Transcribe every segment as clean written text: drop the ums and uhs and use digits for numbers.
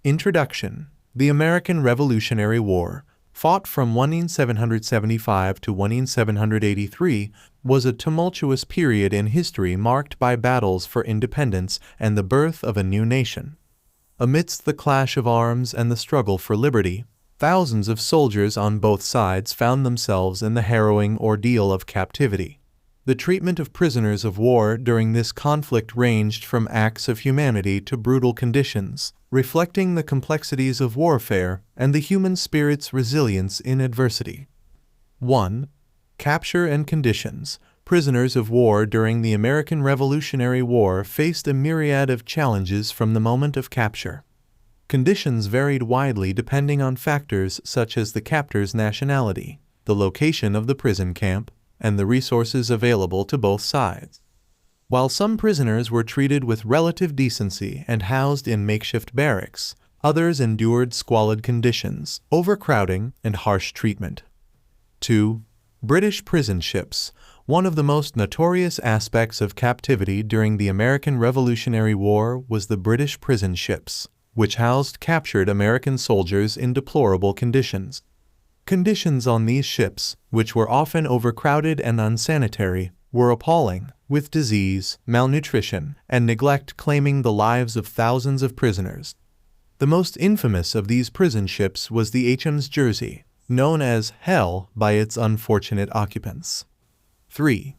Introduction. The American Revolutionary War, fought from 1775 to 1783, was a tumultuous period in history marked by battles for independence and the birth of a new nation. Amidst the clash of arms and the struggle for liberty, thousands of soldiers on both sides found themselves in the harrowing ordeal of captivity. The treatment of prisoners of war during this conflict ranged from acts of humanity to brutal conditions, reflecting the complexities of warfare and the human spirit's resilience in adversity. 1. Capture and conditions. Prisoners of war during the American Revolutionary War faced a myriad of challenges from the moment of capture. Conditions varied widely depending on factors such as the captor's nationality, the location of the prison camp, and the resources available to both sides. While some prisoners were treated with relative decency and housed in makeshift barracks, others endured squalid conditions, overcrowding, and harsh treatment. 2. British prison ships. One of the most notorious aspects of captivity during the American Revolutionary War was the British prison ships, which housed captured American soldiers in deplorable conditions. Conditions on these ships, which were often overcrowded and unsanitary, were appalling, with disease, malnutrition, and neglect claiming the lives of thousands of prisoners. The most infamous of these prison ships was the HMS Jersey, known as Hell by its unfortunate occupants. 3.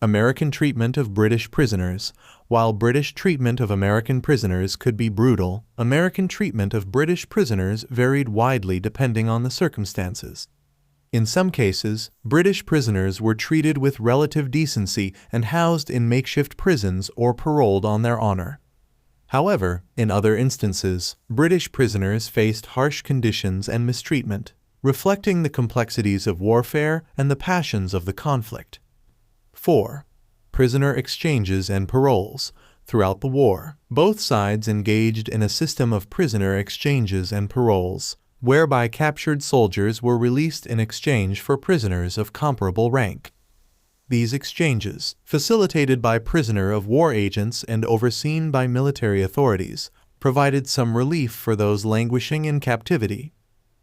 American treatment of British prisoners. While British treatment of American prisoners could be brutal, American treatment of British prisoners varied widely depending on the circumstances. In some cases, British prisoners were treated with relative decency and housed in makeshift prisons or paroled on their honor. However, in other instances, British prisoners faced harsh conditions and mistreatment, reflecting the complexities of warfare and the passions of the conflict. 4. Prisoner exchanges and paroles. Throughout the war, both sides engaged in a system of prisoner exchanges and paroles, whereby captured soldiers were released in exchange for prisoners of comparable rank. These exchanges, facilitated by prisoner of war agents and overseen by military authorities, provided some relief for those languishing in captivity.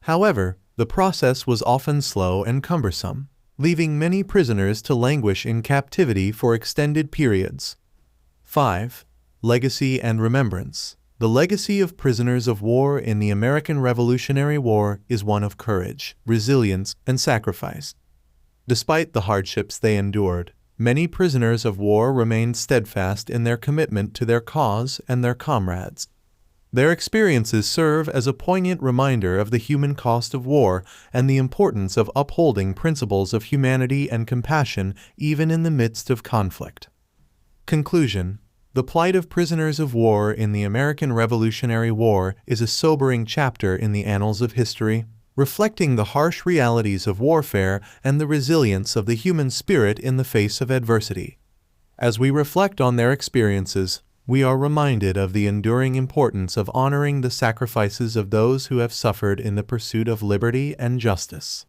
However, the process was often slow and cumbersome, leaving many prisoners to languish in captivity for extended periods. 5. Legacy and remembrance. The legacy of prisoners of war in the American Revolutionary War is one of courage, resilience, and sacrifice. Despite the hardships they endured, many prisoners of war remained steadfast in their commitment to their cause and their comrades. Their experiences serve as a poignant reminder of the human cost of war and the importance of upholding principles of humanity and compassion even in the midst of conflict. Conclusion. The plight of prisoners of war in the American Revolutionary War is a sobering chapter in the annals of history, reflecting the harsh realities of warfare and the resilience of the human spirit in the face of adversity. As we reflect on their experiences, we are reminded of the enduring importance of honoring the sacrifices of those who have suffered in the pursuit of liberty and justice.